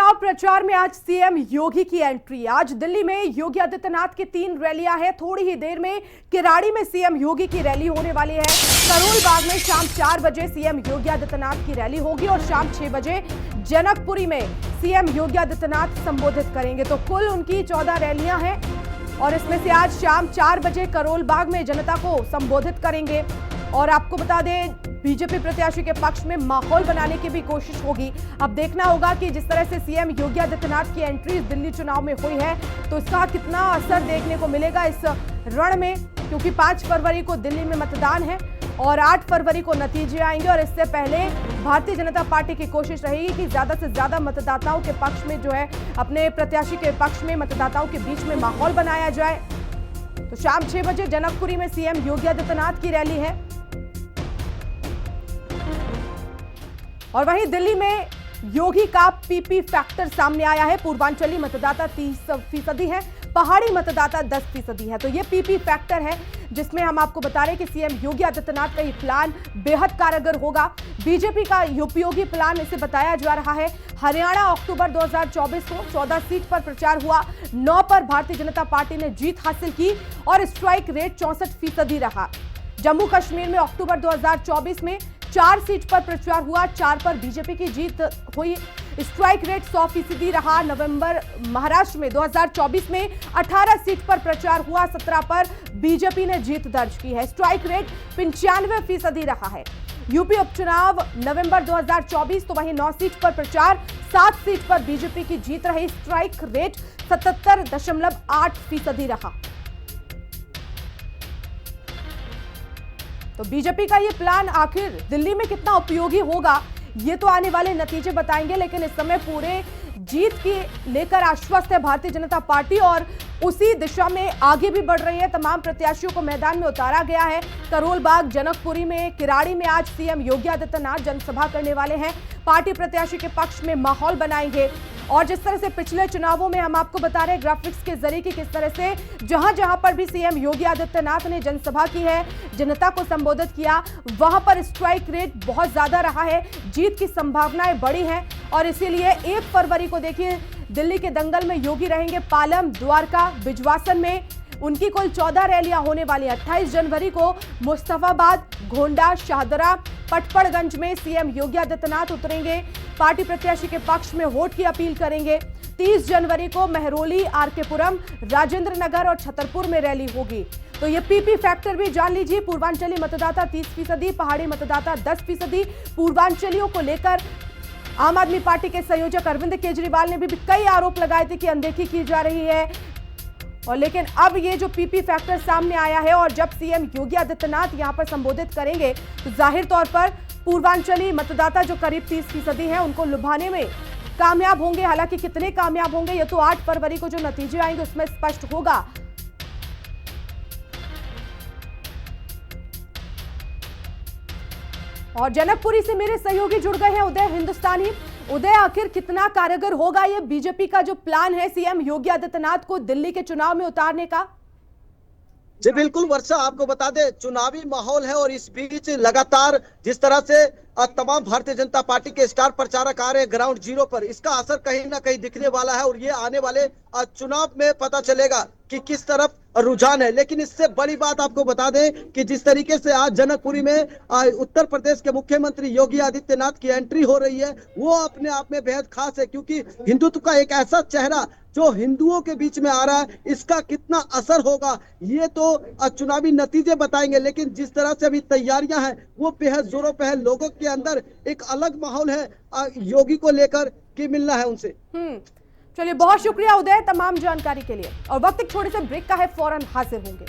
चुनाव प्रचार में आज सीएम योगी की एंट्री। आज दिल्ली में योगी आदित्यनाथ की 3 रैलियां हैं। थोड़ी ही देर में किराड़ी में सीएम योगी की रैली होने वाली है। करोल बाग में शाम 4 बजे सीएम योगी आदित्यनाथ की रैली होगी और शाम 6 बजे जनकपुरी में सीएम योगी आदित्यनाथ संबोधित करेंगे। तो कुल उनकी 14 रैलियां हैं और इसमें से आज शाम 4 बजे करोल बाग में जनता को संबोधित करेंगे। और आपको बता दें, बीजेपी प्रत्याशी के पक्ष में माहौल बनाने की भी कोशिश होगी। अब देखना होगा कि जिस तरह से सीएम योगी आदित्यनाथ की एंट्री दिल्ली चुनाव में हुई है तो इसका कितना असर देखने को मिलेगा इस रण में, क्योंकि 5 फरवरी को दिल्ली में मतदान है और 8 फरवरी को नतीजे आएंगे। और इससे पहले भारतीय जनता पार्टी की कोशिश रहेगी कि ज्यादा से ज्यादा मतदाताओं के पक्ष में जो है, अपने प्रत्याशी के पक्ष में मतदाताओं के बीच में माहौल बनाया जाए। तो शाम 6 बजे जनकपुरी में सीएम योगी आदित्यनाथ की रैली है। और वहीं दिल्ली में योगी का पीपी फैक्टर सामने आया है। पूर्वांचली मतदाता 30% है, पहाड़ी मतदाता 10% है। तो ये पीपी फैक्टर है जिसमें हम आपको बता रहे हैं कि सीएम योगी आदित्यनाथ का ये प्लान बेहद कारगर होगा। बीजेपी का उपयोगी प्लान इसे बताया जा रहा है। हरियाणा अक्टूबर 2024 को 14 सीट पर प्रचार हुआ, 9 पर भारतीय जनता पार्टी ने जीत हासिल की और स्ट्राइक रेट 64% रहा। जम्मू कश्मीर में अक्टूबर 2024 में 4 सीट पर प्रचार हुआ, 4 पर बीजेपी की जीत हुई, स्ट्राइक रेट 100% रहा। नवंबर महाराष्ट्र में 2024 में 18 सीट पर प्रचार हुआ, 17 पर बीजेपी ने जीत दर्ज की है, स्ट्राइक रेट 95% रहा है। यूपी उपचुनाव नवंबर 2024, तो वहीं 9 सीट पर प्रचार, 7 सीट पर बीजेपी की जीत रही, स्ट्राइक रेट 77.8% रहा। तो बीजेपी का ये प्लान आखिर दिल्ली में कितना उपयोगी होगा, ये तो आने वाले नतीजे बताएंगे। लेकिन इस समय पूरे जीत की लेकर आश्वस्त है भारतीय जनता पार्टी और उसी दिशा में आगे भी बढ़ रही है। तमाम प्रत्याशियों को मैदान में उतारा गया है। करोल बाग, जनकपुरी में, किराड़ी में आज सीएम योगी आदित्यनाथ जनसभा करने वाले हैं। पार्टी प्रत्याशी के पक्ष में माहौल बनाएंगे। और जिस तरह से पिछले चुनावों में हम आपको बता रहे हैं ग्राफिक्स के जरिए कि किस तरह से जहां जहां पर भी सीएम योगी आदित्यनाथ ने जनसभा की है, जनता को संबोधित किया, वहां पर स्ट्राइक रेट बहुत ज्यादा रहा है, जीत की संभावनाएं बड़ी हैं। और इसीलिए 1 फरवरी को देखिए दिल्ली के दंगल में योगी रहेंगे। पालम, द्वारका, बिजवासन में उनकी कुल 14 रैलियां होने वाली हैं। 28 जनवरी को मुस्तफाबाद, गोंडा, शाहदरा, पटपड़गंज में सीएम योगी आदित्यनाथ उतरेंगे, पार्टी प्रत्याशी के पक्ष में वोट की अपील करेंगे। 30 जनवरी को मेहरौली, आरके पुरम, राजेंद्र नगर और छतरपुर में रैली होगी। तो ये पीपी फैक्टर भी जान लीजिए। पूर्वांचली मतदाता 30%, पहाड़ी मतदाता 10%। पूर्वांचलियों को लेकर आम आदमी पार्टी के संयोजक अरविंद केजरीवाल ने भी कई आरोप लगाए थे कि अनदेखी की जा रही है। और लेकिन अब ये जो पीपी फैक्टर सामने आया है और जब सीएम योगी आदित्यनाथ यहां पर संबोधित करेंगे तो जाहिर तौर पर पूर्वांचली मतदाता जो करीब 30% हैं उनको लुभाने में कामयाब होंगे। हालांकि कितने कामयाब होंगे ये तो 8 फरवरी को जो नतीजे आएंगे उसमें स्पष्ट होगा। और जनकपुरी से मेरे सहयोगी जुड़ गए हैं उदय हिंदुस्तानी। उदय, आखिर कितना कारगर होगा ये बीजेपी का जो प्लान है सीएम योगी आदित्यनाथ को दिल्ली के चुनाव में उतारने का? जी बिल्कुल वर्षा, आपको बता दें चुनावी माहौल है और इस बीच लगातार जिस तरह से तमाम भारतीय जनता पार्टी के स्टार प्रचारक आ रहे हैं ग्राउंड जीरो पर, इसका असर कहीं ना कहीं दिखने वाला है और ये आने वाले चुनाव में पता चलेगा कि किस तरफ रुझान है। लेकिन इससे बड़ी बात आपको बता दें कि जिस तरीके से आज जनकपुरी में उत्तर प्रदेश के मुख्यमंत्री योगी आदित्यनाथ की एंट्री हो रही है वो अपने आप में बेहद खास है, क्योंकि हिंदुत्व का एक ऐसा चेहरा जो हिंदुओं के बीच में आ रहा है, इसका कितना असर होगा ये तो चुनावी नतीजे बताएंगे। लेकिन जिस तरह से अभी तैयारियां हैं वो बेहद जोरों पे है, लोगों के अंदर एक अलग माहौल है योगी को लेकर कि मिलना है उनसे। चलिए, बहुत शुक्रिया उदय तमाम जानकारी के लिए। और वक्त एक छोटे से ब्रेक का है, फौरन हाजिर होंगे।